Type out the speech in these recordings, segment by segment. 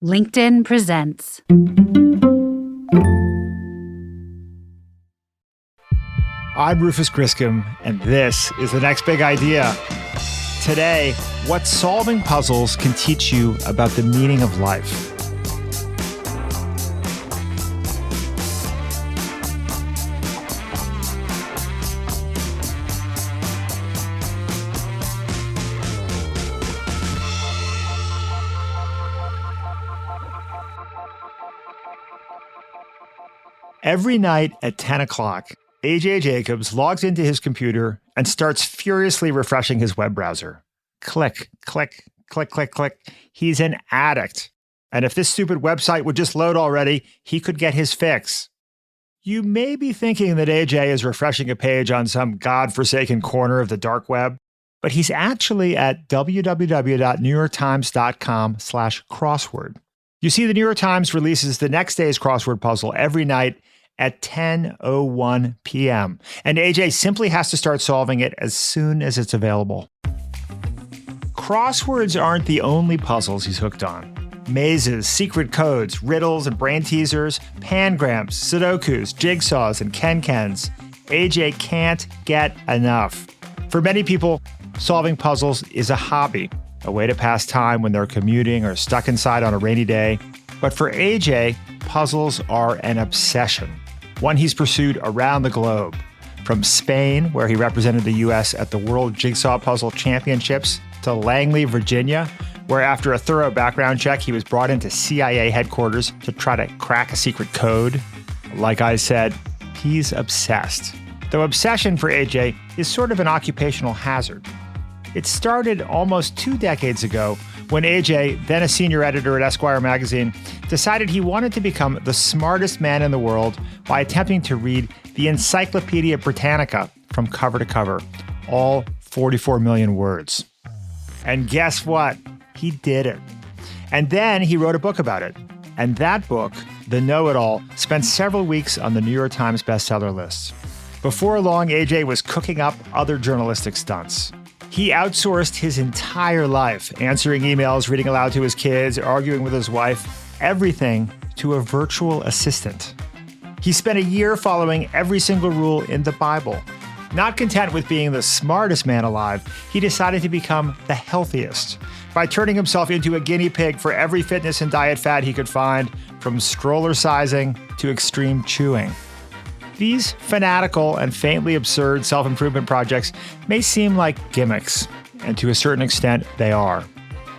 LinkedIn presents. I'm Rufus Griscom, and this is The Next Big Idea. Today, what solving puzzles can teach you about the meaning of life. Every night at 10 o'clock, AJ Jacobs logs into his computer and starts furiously refreshing his web browser. Click, click, click, click, click. He's an addict. And if this stupid website would just load already, he could get his fix. You may be thinking that AJ is refreshing a page on some godforsaken corner of the dark web, but he's actually at www.newyorktimes.com/crossword. You see, the New York Times releases the next day's crossword puzzle every night at 10:01 p.m. And AJ simply has to start solving it as soon as it's available. Crosswords aren't the only puzzles he's hooked on. Mazes, secret codes, riddles and brain teasers, pangrams, sudokus, jigsaws, and ken-kens. AJ can't get enough. For many people, solving puzzles is a hobby, a way to pass time when they're commuting or stuck inside on a rainy day. But for AJ, puzzles are an obsession, one he's pursued around the globe. From Spain, where he represented the U.S. at the World Jigsaw Puzzle Championships, to Langley, Virginia, where after a thorough background check, he was brought into CIA headquarters to try to crack a secret code. Like I said, he's obsessed. Though obsession for AJ is sort of an occupational hazard. It started almost 2 decades ago when AJ, then a senior editor at Esquire magazine, decided he wanted to become the smartest man in the world by attempting to read the Encyclopedia Britannica from cover to cover, all 44 million words. And guess what? He did it. And then he wrote a book about it. And that book, The Know-It-All, spent several weeks on the New York Times bestseller list. Before long, AJ was cooking up other journalistic stunts. He outsourced his entire life, answering emails, reading aloud to his kids, arguing with his wife, everything to a virtual assistant. He spent a year following every single rule in the Bible. Not content with being the smartest man alive, he decided to become the healthiest by turning himself into a guinea pig for every fitness and diet fad he could find, from stroller sizing to extreme chewing. These fanatical and faintly absurd self-improvement projects may seem like gimmicks, and to a certain extent, they are.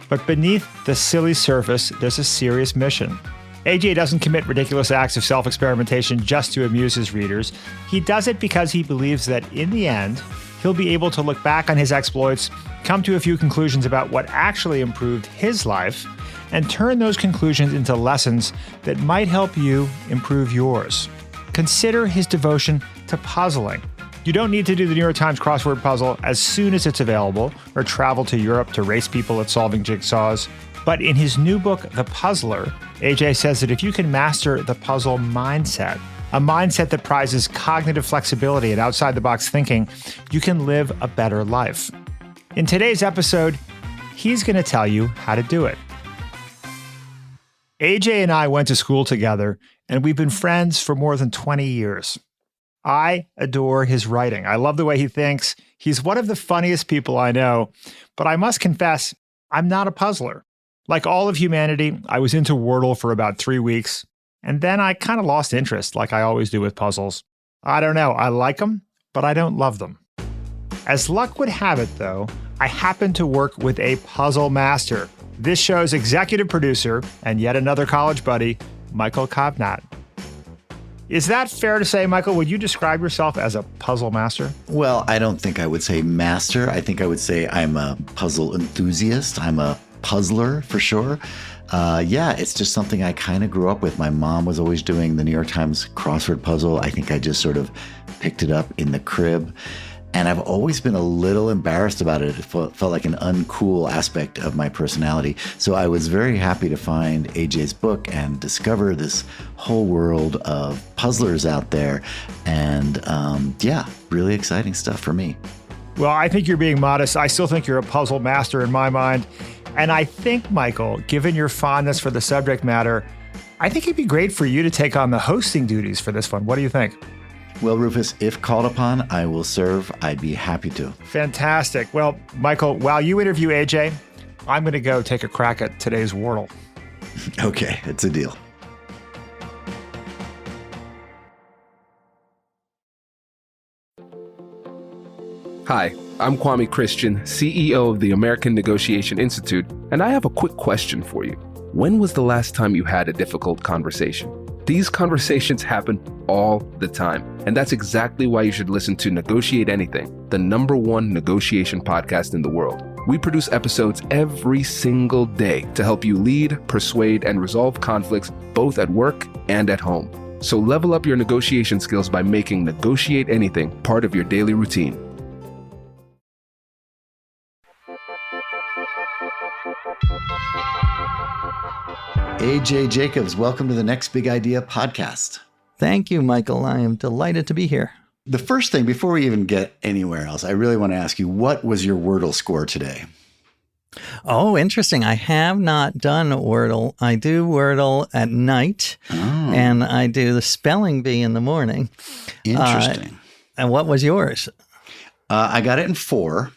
But beneath the silly surface, there's a serious mission. AJ doesn't commit ridiculous acts of self-experimentation just to amuse his readers. He does it because he believes that in the end, he'll be able to look back on his exploits, come to a few conclusions about what actually improved his life, and turn those conclusions into lessons that might help you improve yours. Consider his devotion to puzzling. You don't need to do the New York Times crossword puzzle as soon as it's available or travel to Europe to race people at solving jigsaws. But in his new book, The Puzzler, AJ says that if you can master the puzzle mindset, a mindset that prizes cognitive flexibility and outside-the-box thinking, you can live a better life. In today's episode, he's going to tell you how to do it. AJ and I went to school together, and we've been friends for more than 20 years. I adore his writing. I love the way he thinks. He's one of the funniest people I know, but I must confess, I'm not a puzzler. Like all of humanity, I was into Wordle for about 3 weeks, and then I kind of lost interest, like I always do with puzzles. I don't know, I like them, but I don't love them. As luck would have it, though, I happen to work with a puzzle master, this show's executive producer, and yet another college buddy, Michael Kovnat. Is that fair to say, Michael? Would you describe yourself as a puzzle master? Well, I don't think I would say master. I think I would say I'm a puzzle enthusiast. I'm a puzzler for sure. Yeah, it's just something I kind of grew up with. My mom was always doing the New York Times crossword puzzle. I think I just sort of picked it up in the crib. And I've always been a little embarrassed about it. It felt like an uncool aspect of my personality. So I was very happy to find AJ's book and discover this whole world of puzzlers out there. And yeah, really exciting stuff for me. Well, I think you're being modest. I still think you're a puzzle master in my mind. And I think, Michael, given your fondness for the subject matter, I think it'd be great for you to take on the hosting duties for this one. What do you think? Well, Rufus, if called upon, I will serve. I'd be happy to. Fantastic. Well, Michael, while you interview AJ, I'm going to go take a crack at today's Wordle. Okay, it's a deal. Hi, I'm Kwame Christian, CEO of the American Negotiation Institute, and I have a quick question for you. When was the last time you had a difficult conversation? These conversations happen all the time, and that's exactly why you should listen to Negotiate Anything, the #1 negotiation podcast in the world. We produce episodes every single day to help you lead, persuade, and resolve conflicts both at work and at home. So level up your negotiation skills by making Negotiate Anything part of your daily routine. AJ Jacobs, welcome to the Next Big Idea podcast. Thank you, Michael. I am delighted to be here. The first thing, before we even get anywhere else, I really want to ask you, what was your Wordle score today? Oh, interesting. I have not done Wordle. I do Wordle at night, and I do the spelling bee in the morning. Interesting. And what was yours? I got it in 4,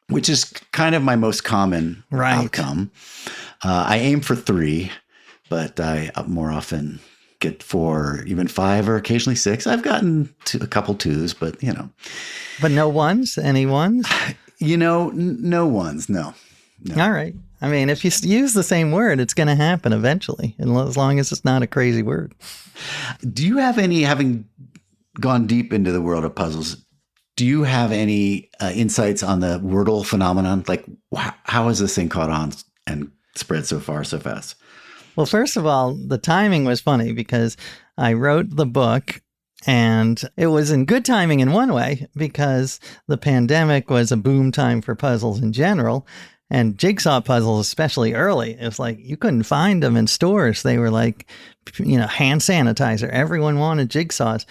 which is kind of my most common outcome. I aim for 3, but I more often get 4, even 5, or occasionally 6. I've gotten a couple 2s, but But no ones? Any ones? No ones. No. All right. I mean, if you use the same word, it's going to happen eventually, as long as it's not a crazy word. Do you have any, having gone deep into the world of puzzles, do you have any insights on the Wordle phenomenon? Like, how has this thing caught on and spread so far so fast? Well, first of all, the timing was funny because I wrote the book, and it was in good timing in one way because the pandemic was a boom time for puzzles in general, and jigsaw puzzles especially early. It was like you couldn't find them in stores. They were like, hand sanitizer. Everyone wanted jigsaws.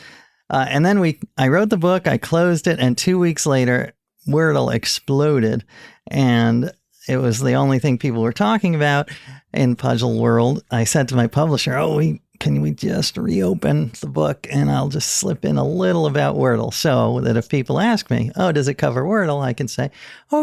And then I wrote the book, I closed it, and 2 weeks later, Wordle exploded, and it was the only thing people were talking about in puzzle world. I said to my publisher, can we just reopen the book and I'll just slip in a little about Wordle so that if people ask me, does it cover Wordle? I can say,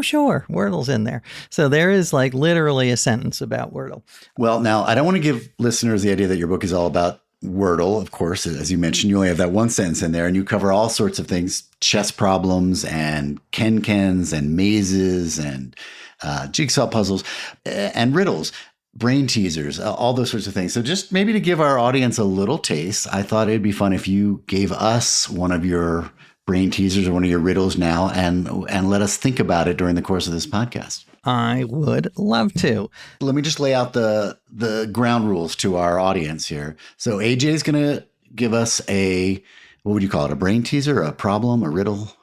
sure, Wordle's in there. So there is like literally a sentence about Wordle. Well, now I don't want to give listeners the idea that your book is all about Wordle. Of course, as you mentioned, you only have that one sentence in there and you cover all sorts of things, chess problems and ken-kens and mazes and jigsaw puzzles and riddles, brain teasers, all those sorts of things. So just maybe to give our audience a little taste, I thought it'd be fun if you gave us one of your brain teasers or one of your riddles now and let us think about it during the course of this podcast. I would love to. Let me just lay out the ground rules to our audience here. So AJ is going to give us what would you call it? A brain teaser, a problem, a riddle?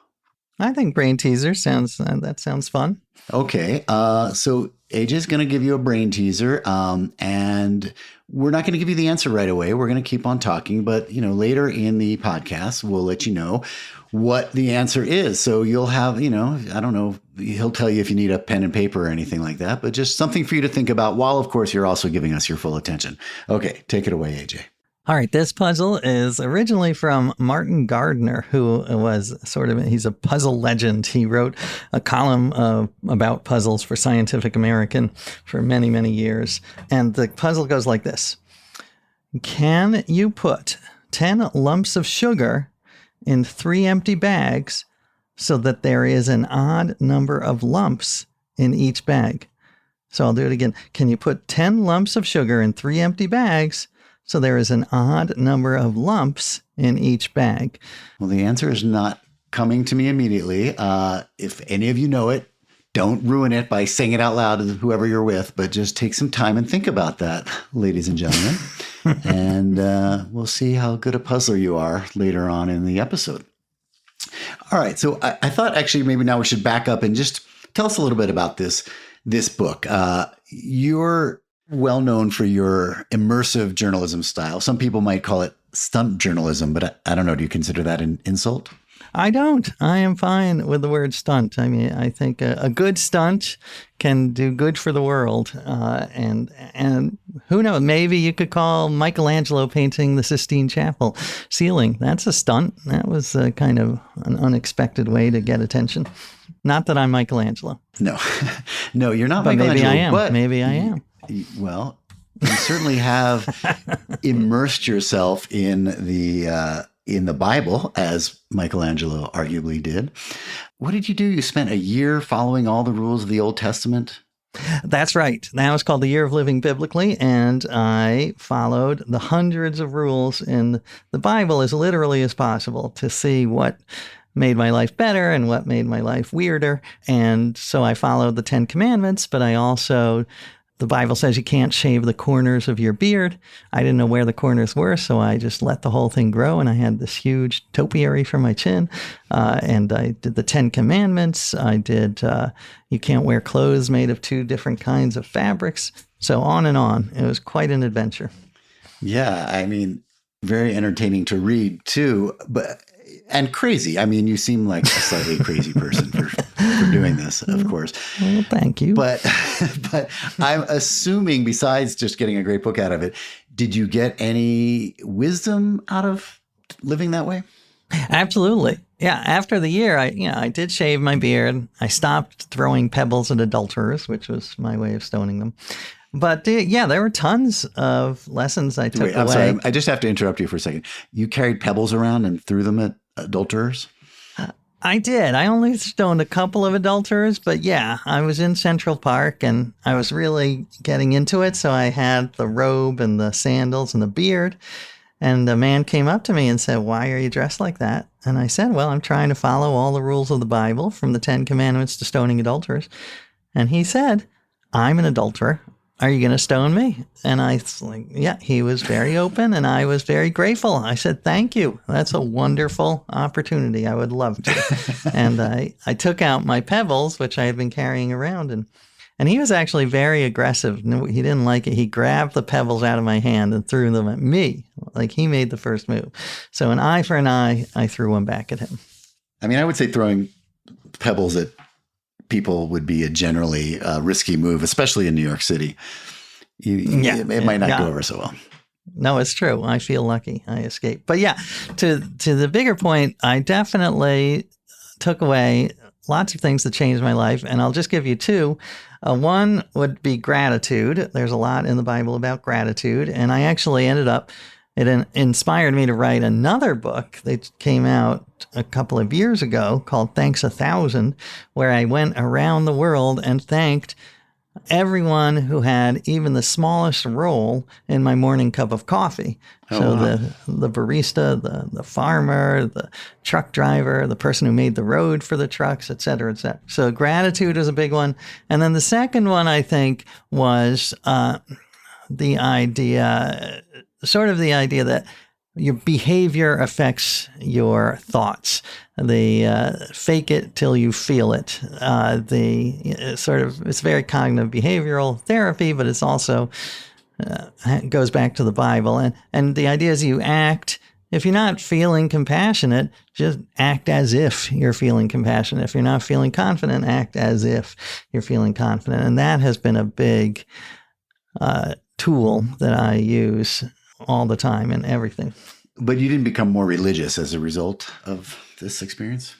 I think brain teaser sounds fun. Okay. So AJ is going to give you a brain teaser, and we're not going to give you the answer right away. We're going to keep on talking, but later in the podcast, we'll let you know what the answer is. So you'll have, I don't know, he'll tell you if you need a pen and paper or anything like that, but just something for you to think about while, of course, you're also giving us your full attention. Okay, take it away, AJ. All right, this puzzle is originally from Martin Gardner, who was he's a puzzle legend. He wrote a column about puzzles for Scientific American for many, many years. And the puzzle goes like this. Can you put 10 lumps of sugar in 3 empty bags so that there is an odd number of lumps in each bag? So I'll do it again. Can you put 10 lumps of sugar in 3 empty bags so there is an odd number of lumps in each bag? Well, the answer is not coming to me immediately. If any of you know it, don't ruin it by saying it out loud to whoever you're with, but just take some time and think about that, ladies and gentlemen. And we'll see how good a puzzler you are later on in the episode. All right. So I thought actually maybe now we should back up and just tell us a little bit about this book. You're well known for your immersive journalism style. Some people might call it stunt journalism, but I don't know. Do you consider that an insult? I don't. I am fine with the word stunt. I mean, I think a good stunt can do good for the world. And who knows, maybe you could call Michelangelo painting the Sistine Chapel ceiling. That's a stunt. That was kind of an unexpected way to get attention. Not that I'm Michelangelo. No, no, you're not But Michelangelo. maybe I am. But Maybe I am. Well, you certainly have immersed yourself in the Bible, as Michelangelo arguably did. What did you do? You spent a year following all the rules of the Old Testament? That's right. That was called the Year of Living Biblically, and I followed the hundreds of rules in the Bible as literally as possible to see what made my life better and what made my life weirder. And so I followed the 10 Commandments, but I also, the Bible says you can't shave the corners of your beard. I didn't know where the corners were, so I just let the whole thing grow, and I had this huge topiary for my chin. And I did the 10 Commandments. I did, you can't wear clothes made of 2 different kinds of fabrics. So on and on. It was quite an adventure. Yeah, I mean, very entertaining to read too, and crazy. I mean, you seem like a slightly crazy person for doing this, of course. Well, thank you. But I'm assuming, besides just getting a great book out of it, did you get any wisdom out of living that way? Absolutely. Yeah. After the year, I did shave my beard. I stopped throwing pebbles at adulterers, which was my way of stoning them. But yeah, there were tons of lessons I took away. I'm sorry. I just have to interrupt you for a second. You carried pebbles around and threw them at adulterers? I did. I only stoned a couple of adulterers, but yeah, I was in Central Park and I was really getting into it. So I had the robe and the sandals and the beard. And a man came up to me and said, "Why are you dressed like that?" And I said, "Well, I'm trying to follow all the rules of the Bible, from the 10 Commandments to stoning adulterers." And he said, "I'm an adulterer. Are you going to stone me?" And I was like, yeah, he was very open and I was very grateful. I said, "Thank you. That's a wonderful opportunity. I would love to." And I took out my pebbles, which I had been carrying around, and he was actually very aggressive. No, he didn't like it. He grabbed the pebbles out of my hand and threw them at me. Like, he made the first move. So an eye for an eye, I threw one back at him. I mean, I would say throwing pebbles at people would be a generally risky move, especially in New York City. It might not go over so well. No, it's true. I feel lucky I escaped. But yeah, to the bigger point, I definitely took away lots of things that changed my life. And I'll just give you 2. One would be gratitude. There's a lot in the Bible about gratitude. And I actually ended up, it inspired me to write another book that came out a couple of years ago called Thanks 1,000, where I went around the world and thanked everyone who had even the smallest role in my morning cup of coffee. So wow. the barista, the farmer, the truck driver, the person who made the road for the trucks, et cetera, et cetera. So gratitude is a big one. And then the second one, I think, was the idea that your behavior affects your thoughts. The fake it till you feel it. It's very cognitive behavioral therapy, but it's also goes back to the Bible. And the idea is you act, if you're not feeling compassionate, just act as if you're feeling compassionate. If you're not feeling confident, act as if you're feeling confident. And that has been a big tool that I use all the time and everything. But you didn't become more religious as a result of this experience?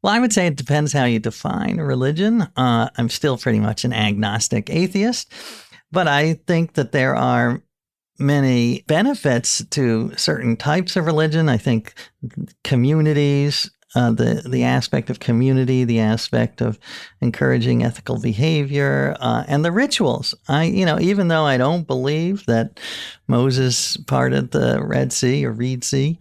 Well, I would say it depends how you define religion. I'm still pretty much an agnostic atheist, but I think that there are many benefits to certain types of religion. I think communities, the aspect of community, the aspect of encouraging ethical behavior, and the rituals. Even though I don't believe that Moses parted the Red Sea or Reed Sea,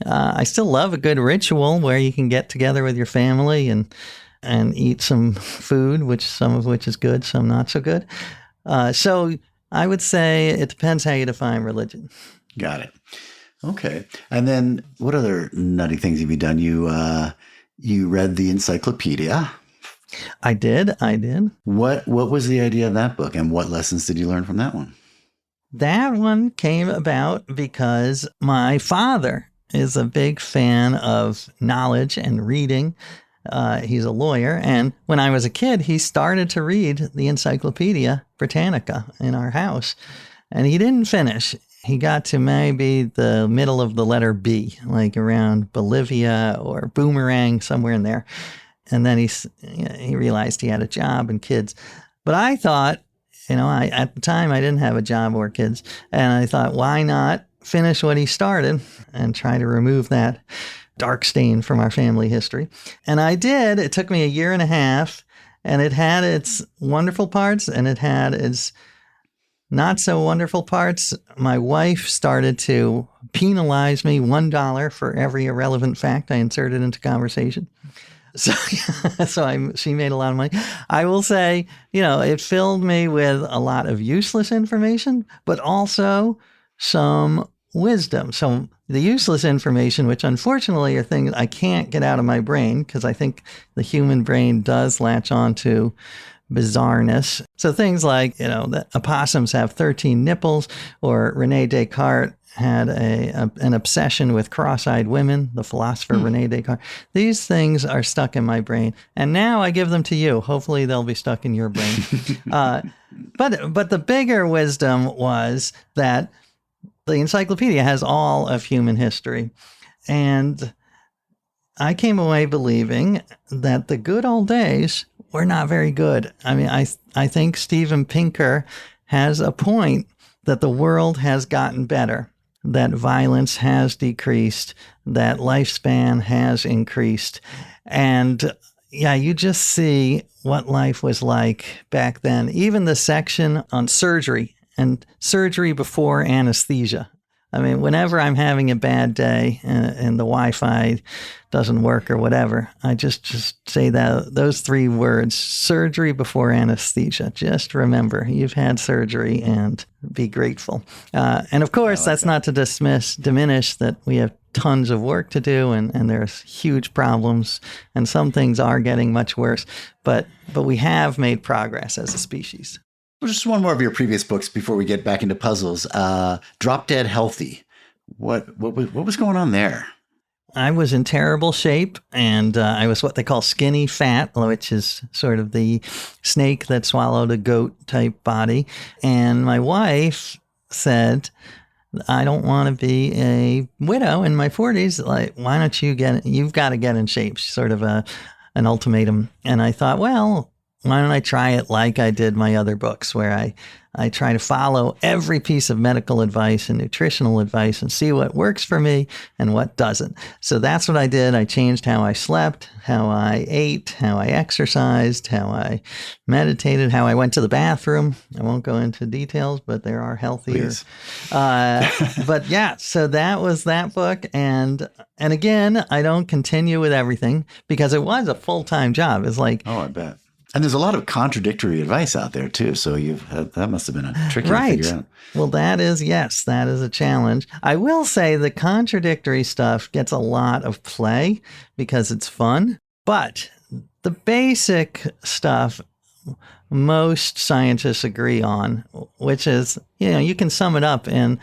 I still love a good ritual where you can get together with your family and eat some food, some of which is good, some not so good. So I would say it depends how you define religion. Got it. Okay. And then what other nutty things have you done? You read the encyclopedia. I did. What was the idea of that book, and what lessons did you learn from that one? That one came about because my father is a big fan of knowledge and reading. He's a lawyer. And when I was a kid, he started to read the Encyclopedia Britannica in our house. And he didn't finish. He got to maybe the middle of the letter B, like around Bolivia or Boomerang, somewhere in there. And then he realized he had a job and kids. But I thought, at the time I didn't have a job or kids. And I thought, why not finish what he started and try to remove that dark stain from our family history? And I did. It took me a year and a half, and it had its wonderful parts and it had its not so wonderful parts. My wife started to penalize me $1 for every irrelevant fact I inserted into conversation. So she made a lot of money. I will say, it filled me with a lot of useless information, but also some wisdom. So the useless information, which unfortunately are things I can't get out of my brain because I think the human brain does latch on to bizarreness. So things like, that opossums have 13 nipples, or Rene Descartes had an obsession with cross-eyed women, the philosopher Rene Descartes. These things are stuck in my brain. And now I give them to you. Hopefully they'll be stuck in your brain. But the bigger wisdom was that the encyclopedia has all of human history. And I came away believing that the good old days were not very good. I mean, I think Steven Pinker has a point that the world has gotten better, that violence has decreased, that lifespan has increased. And yeah, you just see what life was like back then. Even the section on surgery and surgery before anesthesia. I mean, whenever I'm having a bad day and the Wi-Fi doesn't work or whatever, I just say those 3 words, surgery before anesthesia. Just remember, you've had surgery and be grateful. And of course, that's not to diminish that we have tons of work to do and there's huge problems and some things are getting much worse, but we have made progress as a species. Well, just one more of your previous books before we get back into puzzles. Drop Dead Healthy. What was going on there? I was in terrible shape, and I was what they call skinny fat, which is sort of the snake that swallowed a goat type body. And my wife said, I don't want to be a widow in my 40s. Like, why don't you've got to get in shape. Sort of an ultimatum. And I thought, well, why don't I try it like I did my other books, where I try to follow every piece of medical advice and nutritional advice and see what works for me and what doesn't. So that's what I did. I changed how I slept, how I ate, how I exercised, how I meditated, how I went to the bathroom. I won't go into details, but there are healthier. But yeah, so that was that book. And again, I don't continue with everything because it was a full-time job. It's like, oh, I bet. And there's a lot of contradictory advice out there too. So that must have been a tricky to figure out. Well, that is a challenge. I will say the contradictory stuff gets a lot of play because it's fun. But the basic stuff most scientists agree on, which is, you can sum it up in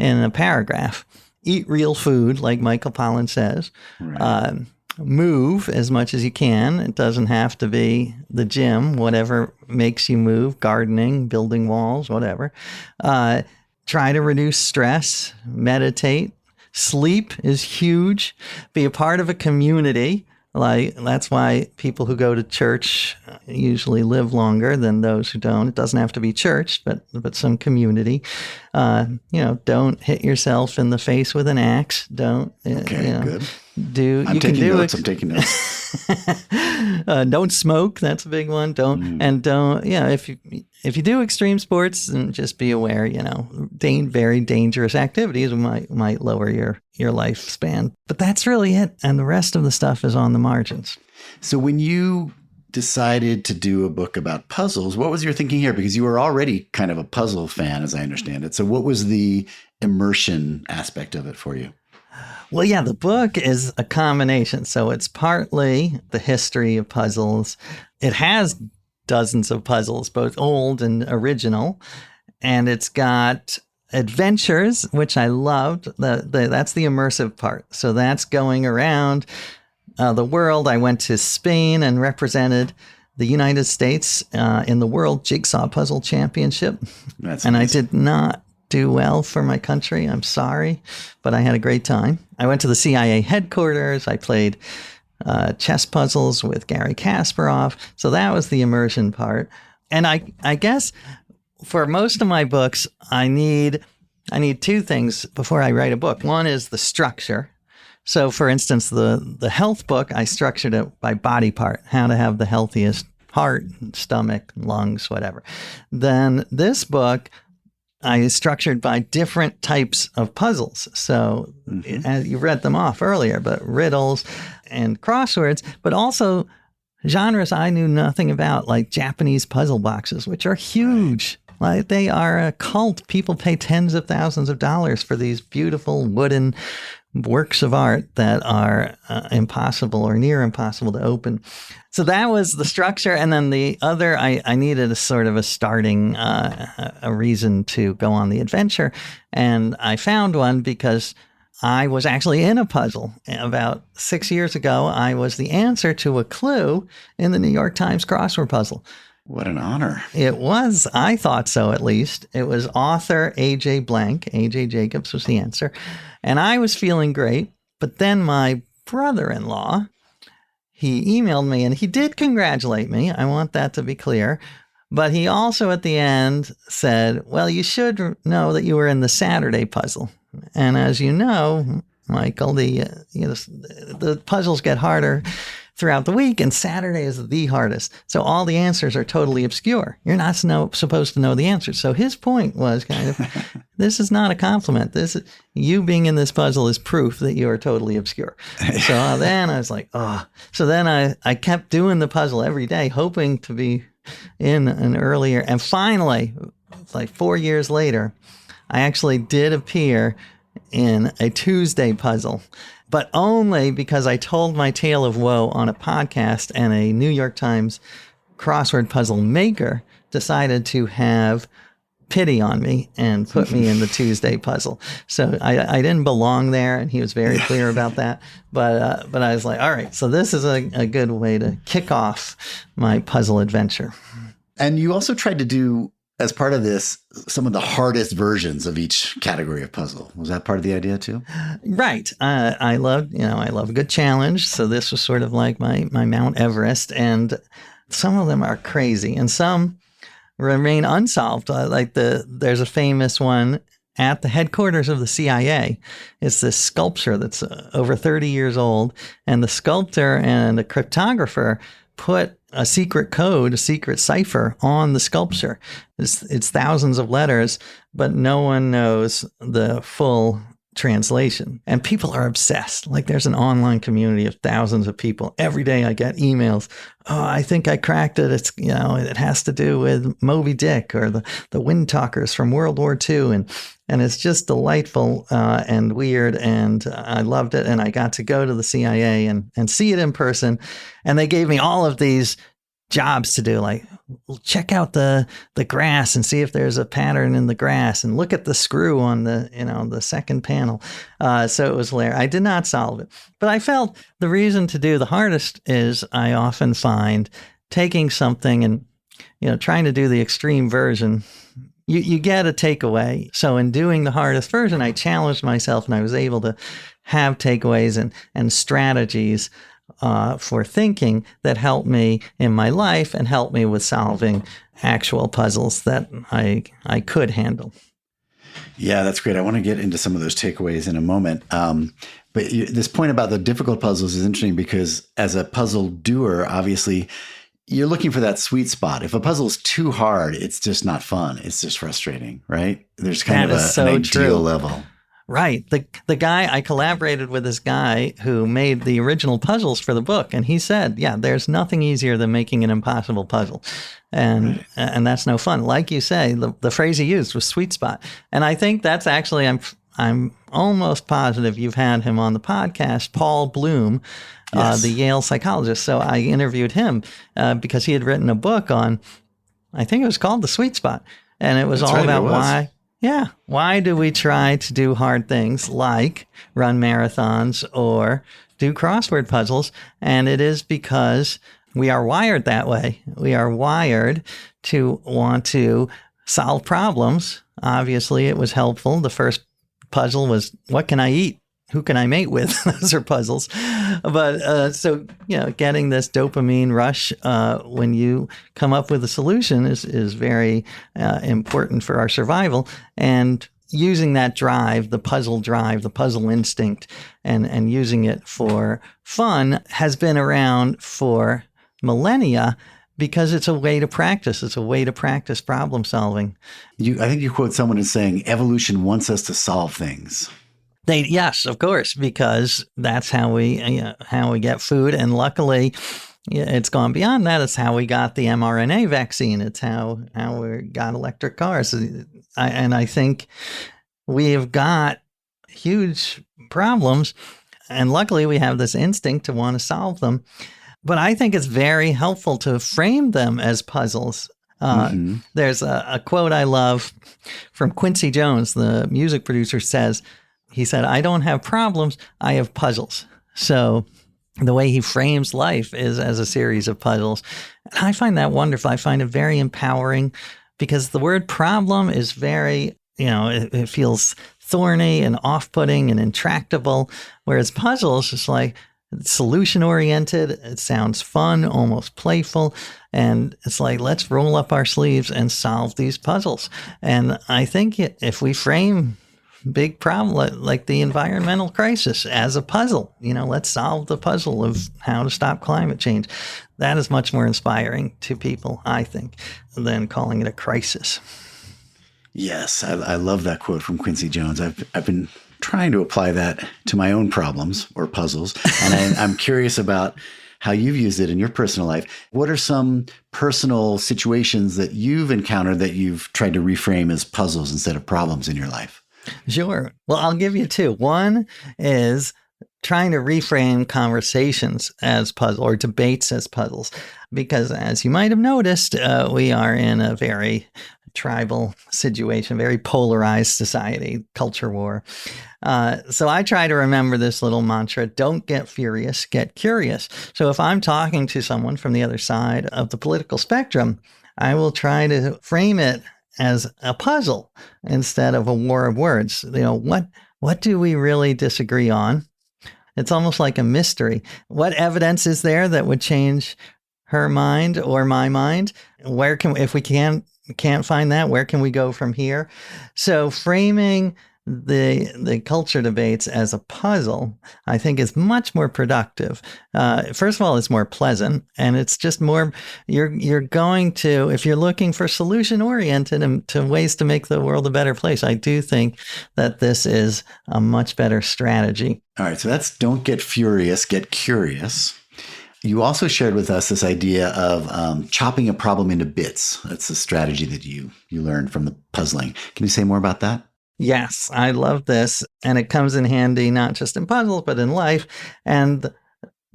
a paragraph. Eat real food, like Michael Pollan says. Right. Move as much as you can. It doesn't have to be the gym, whatever makes you move, gardening, building walls, whatever. Try to reduce stress, meditate. Sleep is huge. Be a part of a community. Like, that's why people who go to church usually live longer than those who don't. It doesn't have to be church, but some community. Don't hit yourself in the face with an axe. Don't. Okay, good. I'm taking notes. Don't smoke. That's a big one. Don't. If you do extreme sports, then just be aware, very dangerous activities might lower your lifespan. But that's really it. And the rest of the stuff is on the margins. So when you decided to do a book about puzzles, what was your thinking here? Because you were already kind of a puzzle fan, as I understand it. So what was the immersion aspect of it for you? Well, yeah, the book is a combination. So it's partly the history of puzzles. It has dozens of puzzles, both old and original. And it's got adventures, which I loved. That's the immersive part. So that's going around the world. I went to Spain and represented the United States in the World Jigsaw Puzzle Championship. That's and amazing. I did not do well for my country. I'm sorry, but I had a great time. I went to the CIA headquarters. I played chess puzzles with Gary Kasparov. So that was the immersion part. And I guess for most of my books, I need two things before I write a book. One is the structure. So, for instance, the health book, I structured it by body part, how to have the healthiest heart, stomach, lungs, whatever. Then this book, I structured by different types of puzzles. So, as you read them off earlier, but riddles and crosswords, but also genres I knew nothing about, like Japanese puzzle boxes, which are huge. Like, they are a cult. People pay tens of thousands of dollars for these beautiful wooden works of art that are impossible or near impossible to open. So that was the structure. And then the other, I needed a sort of a starting, a reason to go on the adventure. And I found one because I was actually in a puzzle. About 6 years ago, I was the answer to a clue in the New York Times crossword puzzle. What an honor. It was. I thought so, at least. It was author A.J. Blank. A.J. Jacobs was the answer. And I was feeling great. But then my brother-in-law, he emailed me, and he did congratulate me. I want that to be clear. But he also at the end said, well, you should know that you were in the Saturday puzzle. And as you know, Michael, the puzzles get harder throughout the week, and Saturday is the hardest. So all the answers are totally obscure. You're not supposed to know the answers. So his point was kind of, this is not a compliment. You being in this puzzle is proof that you are totally obscure. So then I was like, oh. So then I kept doing the puzzle every day, hoping to be in an earlier. And finally, like 4 years later, I actually did appear in a Tuesday puzzle, but only because I told my tale of woe on a podcast, and a New York Times crossword puzzle maker decided to have pity on me and put me in the Tuesday puzzle. So I didn't belong there, and he was very clear about that. But I was like, all right, so this is a good way to kick off my puzzle adventure. And you also tried to do, as part of this, some of the hardest versions of each category of puzzle. Was that part of the idea too? Right. I love a good challenge. So this was sort of like my Mount Everest, and some of them are crazy and some remain unsolved. There's a famous one at the headquarters of the CIA. It's this sculpture that's over 30 years old, and the sculptor and the cryptographer put a secret code, a secret cipher on the sculpture. It's thousands of letters, but no one knows the full translation. And people are obsessed. Like, there's an online community of thousands of people. Every day I get emails. Oh, I think I cracked it. It's, it has to do with Moby Dick or the Windtalkers from World War II. And it's just delightful and weird. And I loved it. And I got to go to the CIA and see it in person. And they gave me all of these jobs to do, like check out the grass and see if there's a pattern in the grass, and look at the screw on the second panel. So it was hilarious. I did not solve it, but I felt the reason to do the hardest is I often find taking something and trying to do the extreme version, you get a takeaway. So in doing the hardest version, I challenged myself, and I was able to have takeaways and strategies for thinking that helped me in my life and helped me with solving actual puzzles that I could handle. Yeah, that's great. I want to get into some of those takeaways in a moment. But this point about the difficult puzzles is interesting because as a puzzle doer, obviously, you're looking for that sweet spot. If a puzzle is too hard, it's just not fun. It's just frustrating, right? There's kind of an ideal level. Right. The guy, I collaborated with this guy who made the original puzzles for the book. And he said, yeah, there's nothing easier than making an impossible puzzle. And that's no fun. Like you say, the phrase he used was sweet spot. And I think that's actually, I'm almost positive you've had him on the podcast, Paul Bloom, yes, the Yale psychologist. So I interviewed him because he had written a book on, I think it was called The Sweet Spot. And it was all about Yeah. Why do we try to do hard things like run marathons or do crossword puzzles? And it is because we are wired that way. We are wired to want to solve problems. Obviously, it was helpful. The first puzzle was, what can I eat? Who can I mate with? Those are puzzles. But so, getting this dopamine rush when you come up with a solution is very important for our survival. And using that drive, the puzzle instinct, and using it for fun has been around for millennia because it's a way to practice. It's a way to practice problem solving. I think you quote someone as saying, evolution wants us to solve things. Yes, of course, because that's how we get food. And luckily, it's gone beyond that. It's how we got the mRNA vaccine. It's how we got electric cars. And I think we have got huge problems. And luckily, we have this instinct to want to solve them. But I think it's very helpful to frame them as puzzles. There's a quote I love from Quincy Jones, the music producer, he said, I don't have problems, I have puzzles. So the way he frames life is as a series of puzzles. And I find that wonderful. I find it very empowering because the word problem is very, it feels thorny and off-putting and intractable, whereas puzzles is like solution-oriented. It sounds fun, almost playful. And it's like, let's roll up our sleeves and solve these puzzles. And I think if we frame big problem like the environmental crisis as a puzzle, let's solve the puzzle of how to stop climate change. That is much more inspiring to people, I think, than calling it a crisis. Yes, I love that quote from Quincy Jones. I've been trying to apply that to my own problems or puzzles, and I'm curious about how you've used it in your personal life. What are some personal situations that you've encountered that you've tried to reframe as puzzles instead of problems in your life? Sure. Well, I'll give you two. One is trying to reframe conversations as puzzles or debates as puzzles, because as you might have noticed, we are in a very tribal situation, very polarized society, culture war. So I try to remember this little mantra, don't get furious, get curious. So if I'm talking to someone from the other side of the political spectrum, I will try to frame it as a puzzle instead of a war of words. What do we really disagree on? It's almost like a mystery. What evidence is there that would change her mind or my mind? If we can't find that, where can we go from here? So framing the culture debates as a puzzle, I think, is much more productive. First of all, it's more pleasant, and it's just more, you're going to, if you're looking for solution-oriented and to ways to make the world a better place, I do think that this is a much better strategy. All right, so that's don't get furious, get curious. You also shared with us this idea of chopping a problem into bits. That's a strategy that you learned from the puzzling. Can you say more about that? Yes, I love this. And it comes in handy, not just in puzzles, but in life. And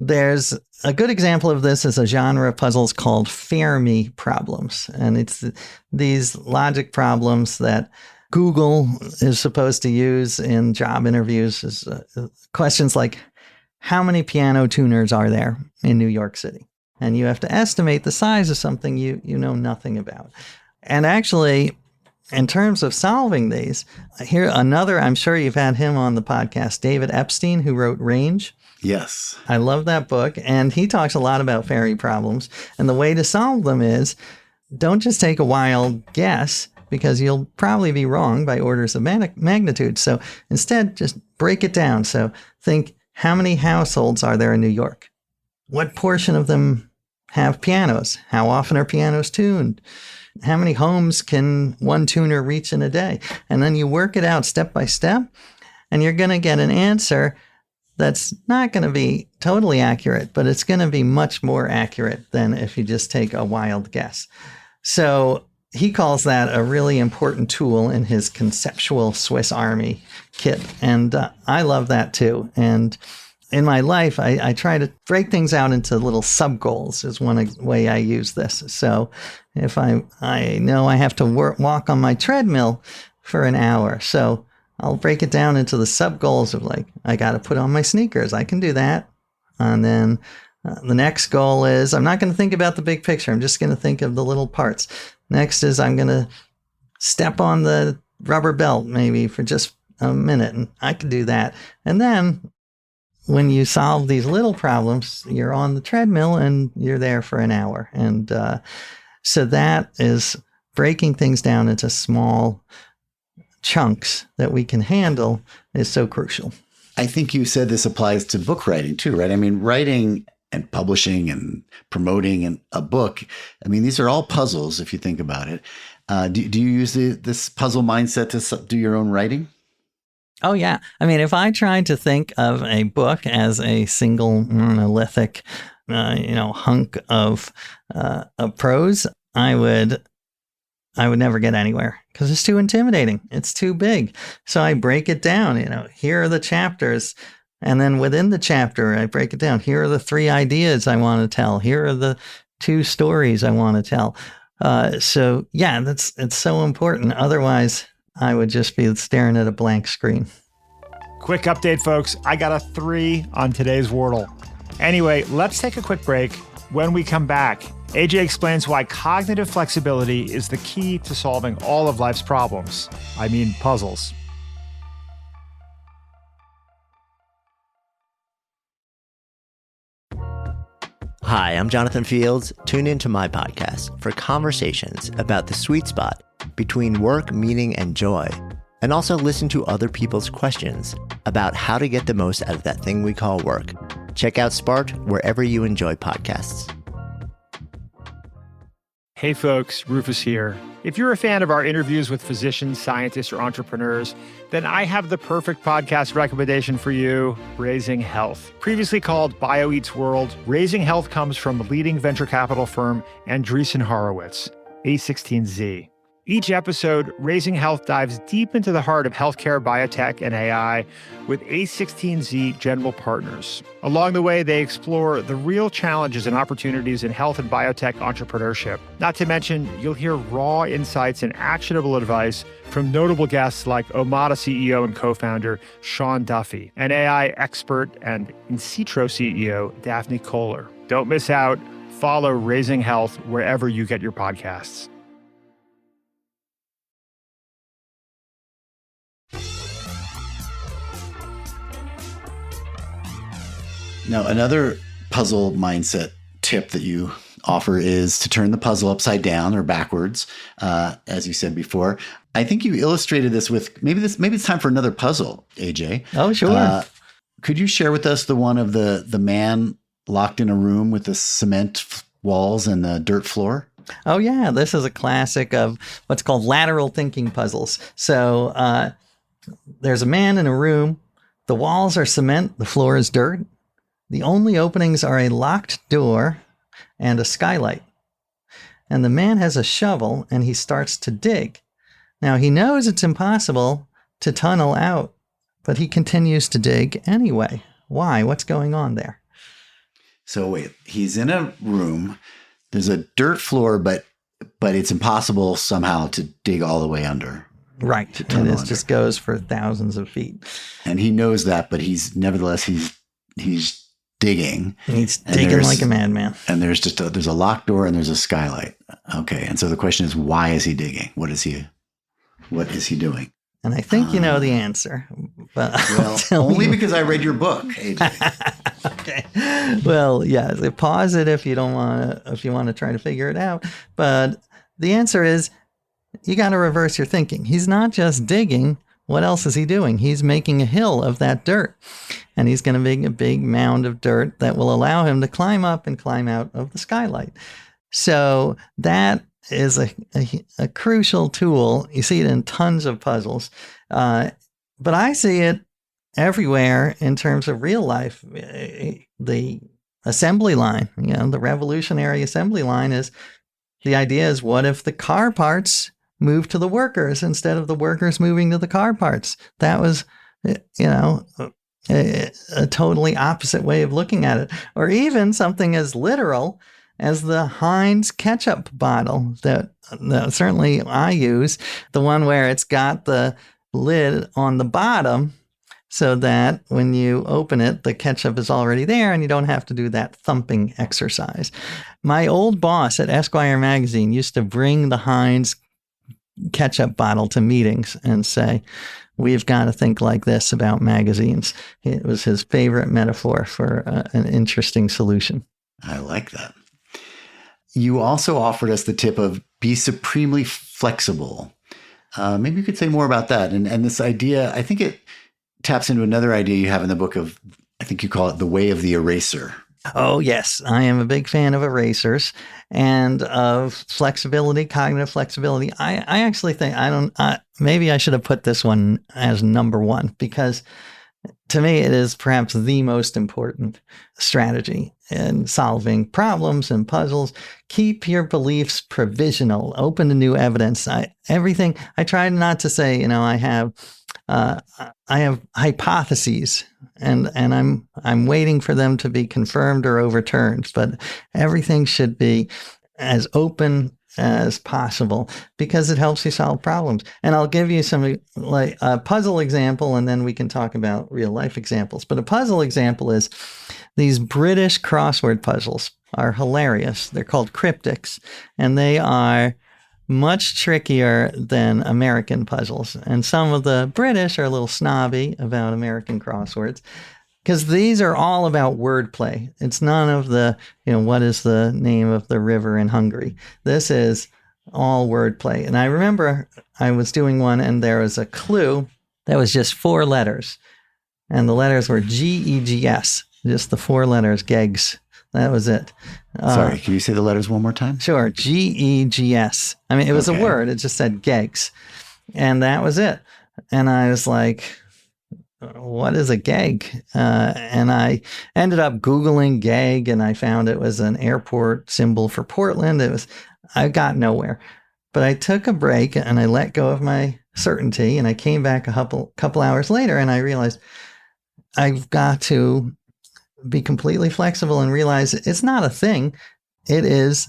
there's a good example of this is a genre of puzzles called Fermi problems. And it's these logic problems that Google is supposed to use in job interviews. Is questions like, how many piano tuners are there in New York City? And you have to estimate the size of something you know nothing about. And actually, in terms of solving these, here another, I'm sure you've had him on the podcast, David Epstein, who wrote Range. Yes. I love that book. And he talks a lot about Fermi problems. And the way to solve them is don't just take a wild guess, because you'll probably be wrong by orders of magnitude. So instead, just break it down. So think, how many households are there in New York? What portion of them have pianos? How often are pianos tuned? How many homes can one tuner reach in a day? And then you work it out step by step, and you're going to get an answer that's not going to be totally accurate, but it's going to be much more accurate than if you just take a wild guess. So he calls that a really important tool in his conceptual Swiss Army kit. And I love that too. And in my life, I try to break things out into little sub-goals is one way I use this. So if I know I have to walk on my treadmill for an hour. So I'll break it down into the sub goals of like, I got to put on my sneakers. I can do that. And then the next goal is I'm not going to think about the big picture. I'm just going to think of the little parts. Next is I'm going to step on the rubber belt maybe for just a minute. And I can do that. And then when you solve these little problems, you're on the treadmill and you're there for an hour. And so that is breaking things down into small chunks that we can handle is so crucial. I think you said this applies to book writing too, right? I mean, writing and publishing and promoting a book, I mean, these are all puzzles if you think about it. Do you use this puzzle mindset to do your own writing? Oh, yeah. I mean, if I tried to think of a book as a single monolithic, hunk of prose, I would never get anywhere because it's too intimidating. It's too big. So I break it down. Here are the chapters. And then within the chapter, I break it down. Here are the 3 ideas I want to tell. Here are the 2 stories I want to tell. So yeah, it's so important. Otherwise, I would just be staring at a blank screen. Quick update, folks. I got a 3 on today's Wordle. Anyway, let's take a quick break. When we come back, AJ explains why cognitive flexibility is the key to solving all of life's problems. I mean, puzzles. Hi, I'm Jonathan Fields. Tune into my podcast for conversations about the sweet spot between work, meaning, and joy. And also listen to other people's questions about how to get the most out of that thing we call work. Check out Sparked wherever you enjoy podcasts. Hey folks, Rufus here. If you're a fan of our interviews with physicians, scientists, or entrepreneurs, then I have the perfect podcast recommendation for you, Raising Health. Previously called BioEats World, Raising Health comes from leading venture capital firm Andreessen Horowitz, A16Z. Each episode, Raising Health dives deep into the heart of healthcare, biotech, and AI with A16Z general partners. Along the way, they explore the real challenges and opportunities in health and biotech entrepreneurship. Not to mention, you'll hear raw insights and actionable advice from notable guests like Omada CEO and co-founder Sean Duffy, and AI expert and Incitro CEO Daphne Kohler. Don't miss out. Follow Raising Health wherever you get your podcasts. Now, another puzzle mindset tip that you offer is to turn the puzzle upside down or backwards, as you said before. I think you illustrated this with maybe it's time for another puzzle, AJ. Oh, sure. Could you share with us the one of the man locked in a room with the cement walls and the dirt floor? Oh, yeah. This is a classic of what's called lateral thinking puzzles. So there's a man in a room. The walls are cement. The floor is dirt. The only openings are a locked door and a skylight. And the man has a shovel and he starts to dig. Now he knows it's impossible to tunnel out, but he continues to dig anyway. Why? What's going on there? So wait, he's in a room. There's a dirt floor, but it's impossible somehow to dig all the way under. Right. And it just goes for thousands of feet. And he knows that, but he's digging. He's digging like a madman. And there's a locked door and there's a skylight. Okay. And so the question is, why is he digging? What is he doing? And I think you know the answer, but well, only because I read your book, AJ. Okay. Well, yeah. Pause it if you want to try to figure it out. But the answer is you got to reverse your thinking. He's not just digging. What else is he doing? He's making a hill of that dirt, and he's going to make a big mound of dirt that will allow him to climb up and climb out of the skylight. So that is a crucial tool. You see it in tons of puzzles, but I see it everywhere in terms of real life. The assembly line, the revolutionary assembly line is the idea is, what if the car parts move to the workers instead of the workers moving to the car parts? That was, a totally opposite way of looking at it. Or even something as literal as the Heinz ketchup bottle that certainly I use, the one where it's got the lid on the bottom so that when you open it, the ketchup is already there and you don't have to do that thumping exercise. My old boss at Esquire magazine used to bring the Heinz ketchup bottle to meetings and say, we've got to think like this about magazines. It was his favorite metaphor for an interesting solution. I like that. You also offered us the tip of be supremely flexible. Maybe you could say more about that. And this idea, I think it taps into another idea you have in the book of, I think you call it the way of the eraser. Oh, yes. I am a big fan of erasers and of flexibility, cognitive flexibility. I actually think maybe I should have put this one as number one, because to me, it is perhaps the most important strategy in solving problems and puzzles. Keep your beliefs provisional, open to new evidence. I try not to say, I have hypotheses and I'm waiting for them to be confirmed or overturned, but everything should be as open as possible because it helps you solve problems. And I'll give you some like a puzzle example, and then we can talk about real life examples. But a puzzle example is these British crossword puzzles are hilarious. They're called cryptics, and they are much trickier than American puzzles. And some of the British are a little snobby about American crosswords because these are all about wordplay. It's none of the, what is the name of the river in Hungary? This is all wordplay. And I remember I was doing one and there was a clue that was just 4 letters. And the letters were G-E-G-S, just the 4 letters, Gegs. That was it. Sorry, can you say the letters one more time? Sure. G-E-G-S. I mean, it was a word. It just said Gegs. And that was it. And I was like, what is a geg? And I ended up Googling geg, and I found it was an airport symbol for Portland. I got nowhere. But I took a break and I let go of my certainty, and I came back a couple hours later and I realized I've got to be completely flexible and realize it's not a thing. It is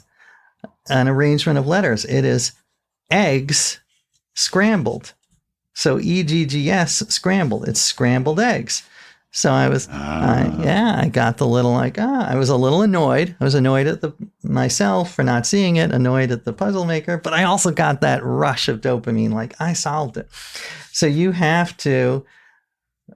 an arrangement of letters. It is eggs scrambled. So EGGS scrambled. It's scrambled eggs. So I was, I got the little I was a little annoyed. I was annoyed at myself for not seeing it, annoyed at the puzzle maker, but I also got that rush of dopamine, like I solved it. So you have to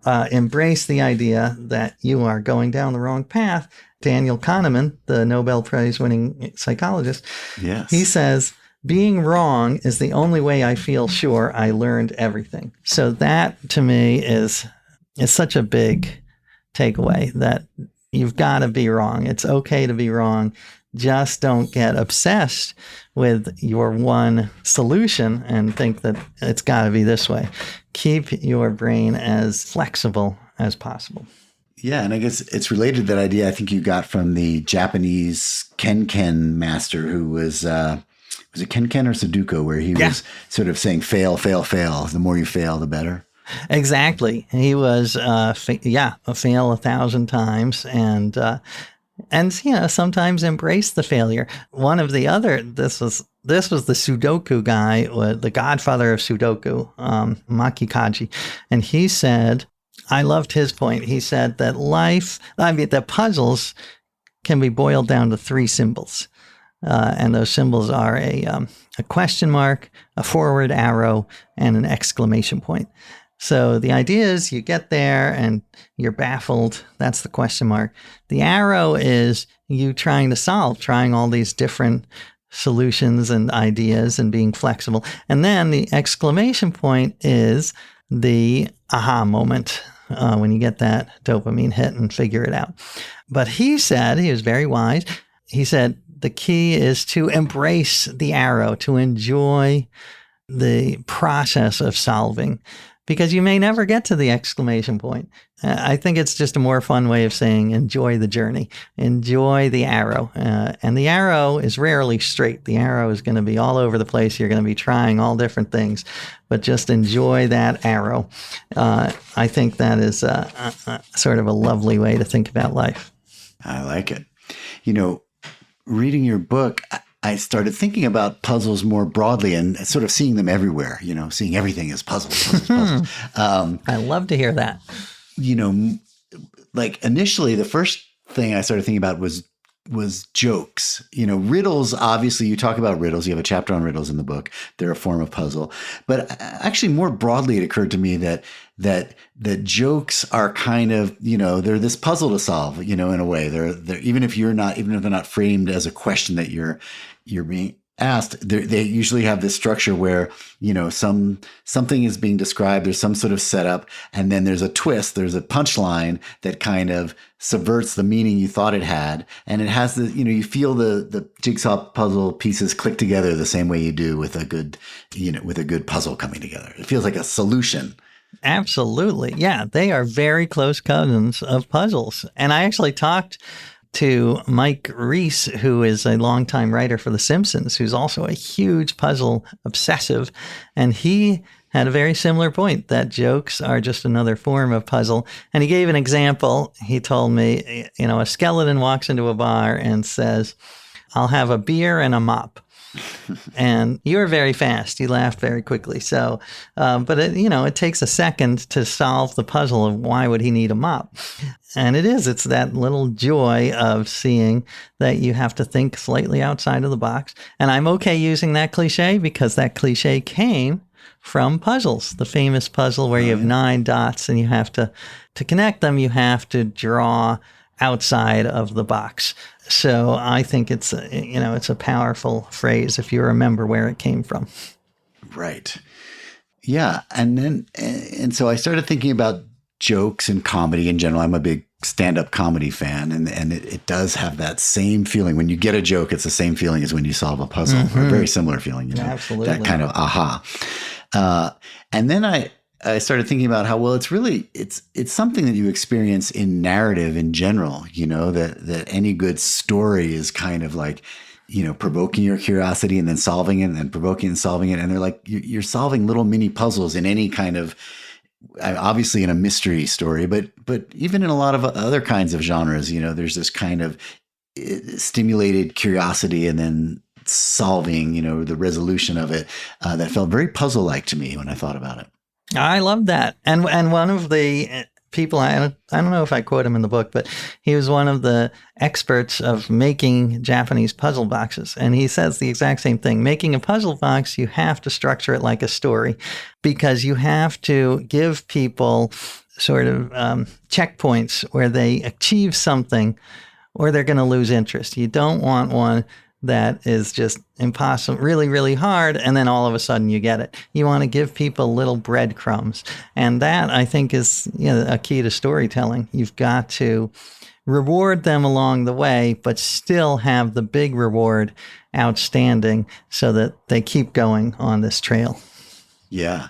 embrace the idea that you are going down the wrong path. Daniel Kahneman, the Nobel Prize winning psychologist, yes, he says, being wrong is the only way I feel sure I learned everything. So that to me is such a big takeaway that you've got to be wrong. It's okay to be wrong. Just don't get obsessed with your one solution and think that it's got to be this way. Keep your brain as flexible as possible. Yeah, and I guess it's related to that idea I think you got from the Japanese Ken master who was it Ken or Sudoku, where he was sort of saying fail, fail, fail. The more you fail, the better. Exactly. He was, a fail 1,000 times and sometimes embrace the failure. One of the other, this was the Sudoku guy, the godfather of Sudoku, Maki Kaji. And he said, I loved his point. He said that the puzzles can be boiled down to 3 symbols. And those symbols are a question mark, a forward arrow, and an exclamation point. So the idea is you get there and you're baffled. That's the question mark. The arrow is you trying all these different solutions and ideas and being flexible. And then the exclamation point is the aha moment when you get that dopamine hit and figure it out. But he said, he was very wise. He said, the key is to embrace the arrow, to enjoy the process of solving, because you may never get to the exclamation point. I think it's just a more fun way of saying enjoy the journey, enjoy the arrow. And the arrow is rarely straight. The arrow is going to be all over the place. You're going to be trying all different things, but just enjoy that arrow. I think that is a sort of a lovely way to think about life. I like it. reading your book, I started thinking about puzzles more broadly and sort of seeing them everywhere, seeing everything as puzzles. I love to hear that. Like initially, the first thing I started thinking about was jokes. Riddles, obviously you talk about riddles. You have a chapter on riddles in the book. They're a form of puzzle. But actually more broadly, it occurred to me that jokes are kind of, they're this puzzle to solve, in a way. They're even if they're not framed as a question that you're being asked, they usually have this structure where, something is being described, there's some sort of setup, and then there's a twist, there's a punchline that kind of subverts the meaning you thought it had. And it has you feel the jigsaw puzzle pieces click together the same way you do with a good puzzle coming together. It feels like a solution. Absolutely. Yeah, they are very close cousins of puzzles. And I actually talked to Mike Reese, who is a longtime writer for The Simpsons, who's also a huge puzzle obsessive. And he had a very similar point, that jokes are just another form of puzzle. And he gave an example. He told me, a skeleton walks into a bar and says, "I'll have a beer and a mop." And you were very fast. You laughed very quickly. So, but it takes a second to solve the puzzle of why would he need a mop? And it's that little joy of seeing that you have to think slightly outside of the box. And I'm okay using that cliche because that cliche came from puzzles. The famous puzzle where you have 9 dots and you have to connect them, you have to draw outside of the box. So I think it's a powerful phrase if you remember where it came from. Right. Yeah. And so I started thinking about jokes and comedy in general. I'm a big stand-up comedy fan, and it does have that same feeling. When you get a joke, it's the same feeling as when you solve a puzzle, or a very similar feeling, Absolutely. That kind of aha. And then I started thinking about how, well, it's something that you experience in narrative in general, that any good story is kind of like, provoking your curiosity and then solving it and then provoking and solving it. And they're like, you're solving little mini puzzles in any kind of, obviously in a mystery story, but even in a lot of other kinds of genres, there's this kind of stimulated curiosity and then solving, the resolution of it, that felt very puzzle-like to me when I thought about it. I love that. And one of the people, I don't know if I quote him in the book, but he was one of the experts of making Japanese puzzle boxes. And he says the exact same thing. Making a puzzle box, you have to structure it like a story because you have to give people sort of checkpoints where they achieve something or they're going to lose interest. You don't want one that is just impossible, really, really hard, and then all of a sudden you get it. You want to give people little breadcrumbs. And that, I think, is a key to storytelling. You've got to reward them along the way, but still have the big reward outstanding so that they keep going on this trail. Yeah.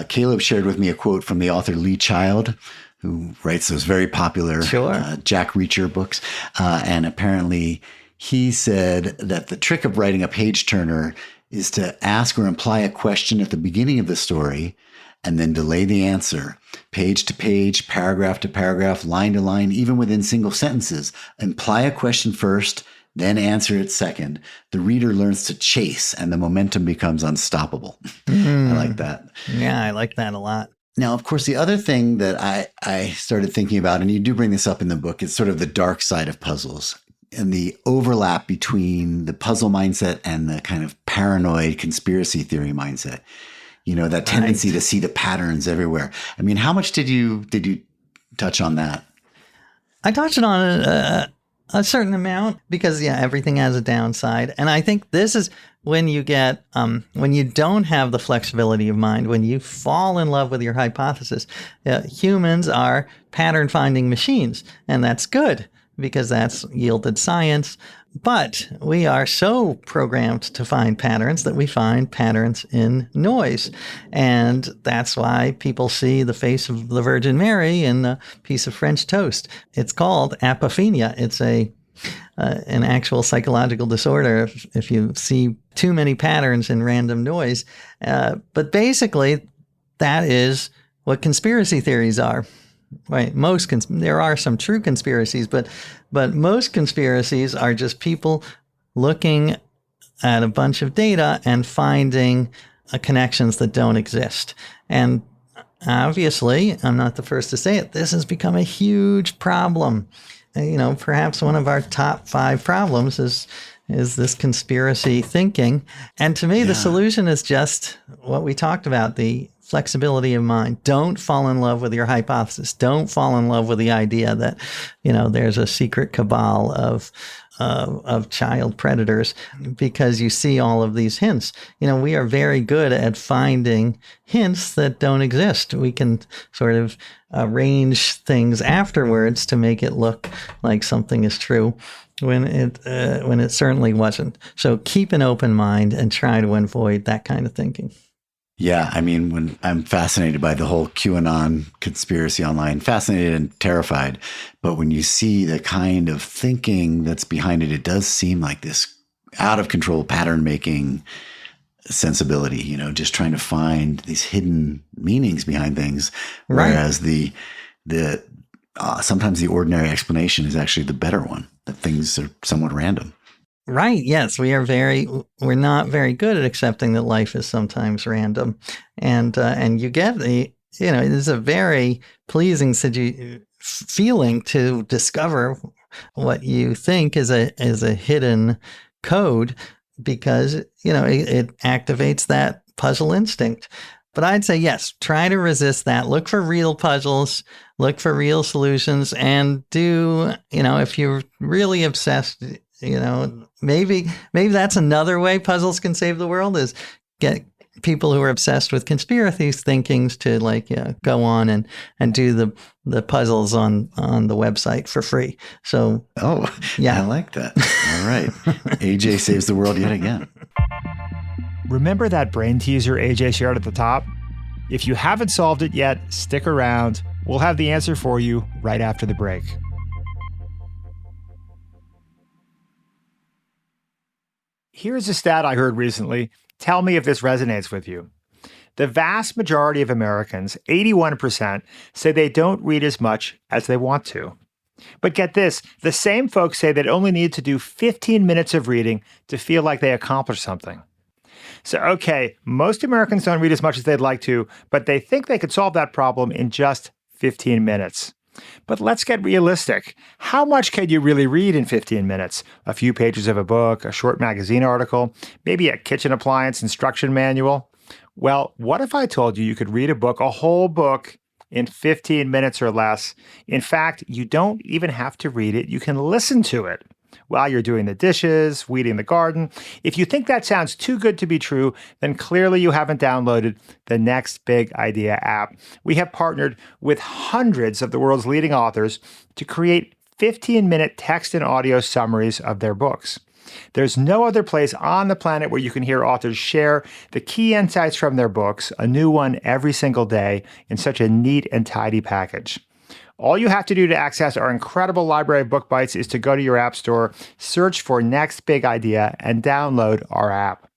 Caleb shared with me a quote from the author Lee Child, who writes those very popular Jack Reacher books. And apparently he said that the trick of writing a page turner is to ask or imply a question at the beginning of the story and then delay the answer, page to page, paragraph to paragraph, line to line, even within single sentences. Imply a question first, then answer it second. The reader learns to chase and the momentum becomes unstoppable. I like that. Yeah, I like that a lot. Now, of course, the other thing that I started thinking about, and you do bring this up in the book, is sort of the dark side of puzzles and the overlap between the puzzle mindset and the kind of paranoid conspiracy theory mindset. That tendency to see the patterns everywhere. I mean, how much did you touch on that? I touched on a certain amount because, everything has a downside. And I think this is when you get, when you don't have the flexibility of mind, when you fall in love with your hypothesis. Humans are pattern finding machines, and that's good because that's yielded science. But we are so programmed to find patterns that we find patterns in noise. And that's why people see the face of the Virgin Mary in a piece of French toast. It's called apophenia. It's an actual psychological disorder if you see too many patterns in random noise. But basically, that is what conspiracy theories are. Right. There are some true conspiracies, but most conspiracies are just people looking at a bunch of data and finding connections that don't exist. And obviously, I'm not the first to say it, this has become a huge problem. Perhaps one of our top 5 problems is this conspiracy thinking. And to me, the solution is just what we talked about, the flexibility of mind. Don't fall in love with your hypothesis. Don't fall in love with the idea that, there's a secret cabal of child predators because you see all of these hints. We are very good at finding hints that don't exist. We can sort of arrange things afterwards to make it look like something is true when it certainly wasn't. So keep an open mind and try to avoid that kind of thinking. Yeah, I mean, when I'm fascinated by the whole QAnon conspiracy online, fascinated and terrified. But when you see the kind of thinking that's behind it, it does seem like this out of control pattern making sensibility, just trying to find these hidden meanings behind things. Right. Whereas the sometimes the ordinary explanation is actually the better one, that things are somewhat random. Right. Yes, we're not very good at accepting that life is sometimes random, and you get it is a very pleasing feeling to discover what you think is a hidden code, because it activates that puzzle instinct. But I'd say yes, try to resist that. Look for real puzzles, look for real solutions, and if you're really obsessed. Maybe that's another way puzzles can save the world, is get people who are obsessed with conspiracy thinkings to go on and do the puzzles on the website for free. So, I like that. All right. AJ saves the world yet again. Remember that brain teaser AJ shared at the top? If you haven't solved it yet, stick around. We'll have the answer for you right after the break. Here's a stat I heard recently. Tell me if this resonates with you. The vast majority of Americans, 81%, say they don't read as much as they want to. But get this, the same folks say they only need to do 15 minutes of reading to feel like they accomplished something. So, okay, most Americans don't read as much as they'd like to, but they think they could solve that problem in just 15 minutes. But let's get realistic. How much can you really read in 15 minutes? A few pages of a book, a short magazine article, maybe a kitchen appliance instruction manual? Well, what if I told you could read a whole book, in 15 minutes or less? In fact, you don't even have to read it. You can listen to it while you're doing the dishes, weeding the garden. If you think that sounds too good to be true, then clearly you haven't downloaded the Next Big Idea app. We have partnered with hundreds of the world's leading authors to create 15-minute text and audio summaries of their books. There's no other place on the planet where you can hear authors share the key insights from their books, a new one every single day, in such a neat and tidy package. All you have to do to access our incredible library of book bites is to go to your app store, search for Next Big Idea, and download our app.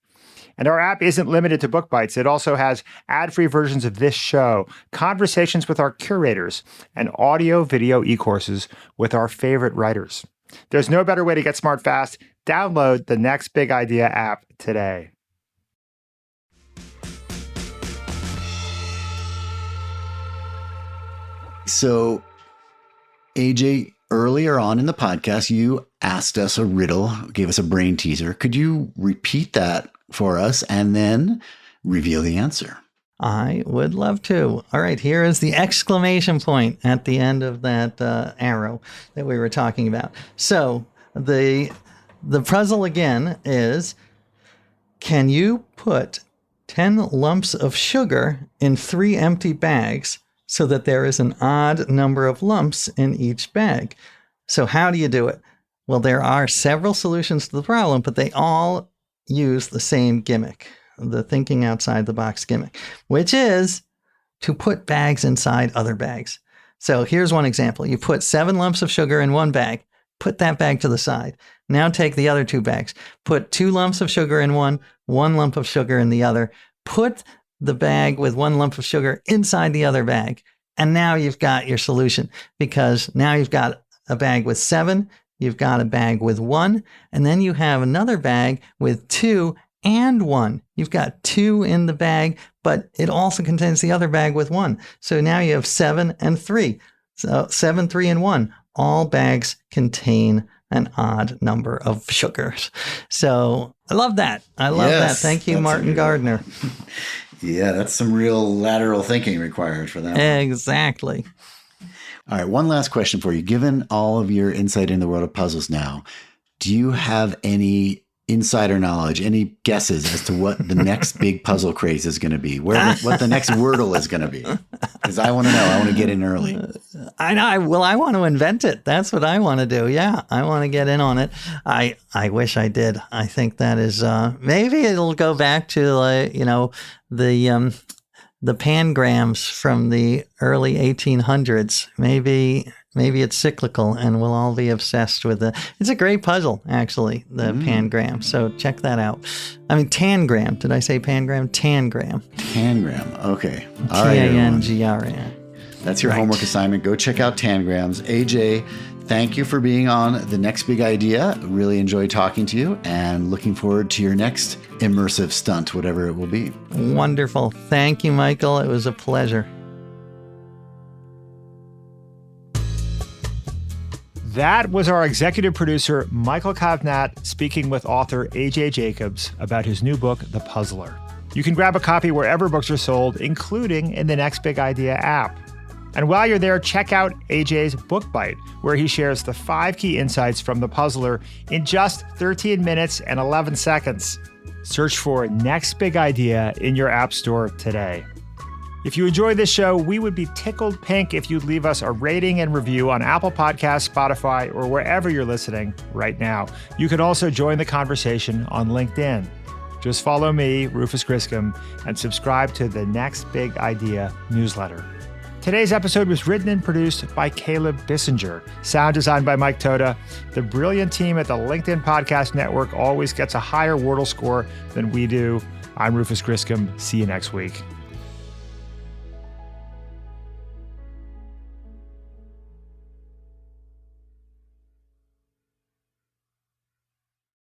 And our app isn't limited to book bites. It also has ad-free versions of this show, conversations with our curators, and audio-video e-courses with our favorite writers. There's no better way to get smart fast. Download the Next Big Idea app today. So, AJ, earlier on in the podcast, you asked us a riddle, gave us a brain teaser. Could you repeat that for us and then reveal the answer? I would love to. All right, here is the exclamation point at the end of that arrow that we were talking about. So the puzzle again is, can you put 10 lumps of sugar in 3 empty bags so that there is an odd number of lumps in each bag? So how do you do it? Well, there are several solutions to the problem, but they all use the same gimmick, the thinking outside the box gimmick, which is to put bags inside other bags. So here's one example. You put 7 lumps of sugar in one bag, put that bag to the side. Now take the other 2 bags, put 2 lumps of sugar in one, 1 lump of sugar in the other, put the bag with 1 lump of sugar inside the other bag. And now you've got your solution, because now you've got a bag with 7 you've got a bag with 1, and then you have another bag with 2 and 1. You've got 2 in the bag, but it also contains the other bag with 1. So now you have 7 and 3. So 7, 3, and 1. All bags contain an odd number of sugars. So I love that. I love that. Thank you, Martin Gardner. Yeah, that's some real lateral thinking required for that one. Exactly. All right, one last question for you. Given all of your insight in the world of puzzles now, do you have any insider knowledge, any guesses as to what the next big puzzle craze is going to be? What the next Wordle is going to be? Because I want to know. I want to get in early. I know. Well, I want to invent it. That's what I want to do. Yeah, I want to get in on it. I wish I did. I think that is maybe it'll go back to the pangrams from the early 1800s. Maybe it's cyclical and we'll all be obsessed with it. It's a great puzzle, actually, the pangram. So check that out. I mean, tangram. Did I say pangram? Tangram. Tangram. Okay. All right, Tangram. That's your homework assignment. Go check out tangrams. AJ, thank you for being on The Next Big Idea. Really enjoyed talking to you and looking forward to your next immersive stunt, whatever it will be. Wonderful. Thank you, Michael. It was a pleasure. That was our executive producer, Michael Kovnat, speaking with author AJ Jacobs about his new book, The Puzzler. You can grab a copy wherever books are sold, including in the Next Big Idea app. And while you're there, check out AJ's Book Bite, where he shares the 5 key insights from The Puzzler in just 13 minutes and 11 seconds. Search for Next Big Idea in your app store today. If you enjoyed this show, we would be tickled pink if you'd leave us a rating and review on Apple Podcasts, Spotify, or wherever you're listening right now. You can also join the conversation on LinkedIn. Just follow me, Rufus Griscom, and subscribe to the Next Big Idea newsletter. Today's episode was written and produced by Caleb Bissinger. Sound designed by Mike Toda. The brilliant team at the LinkedIn Podcast Network always gets a higher Wordle score than we do. I'm Rufus Griscom. See you next week.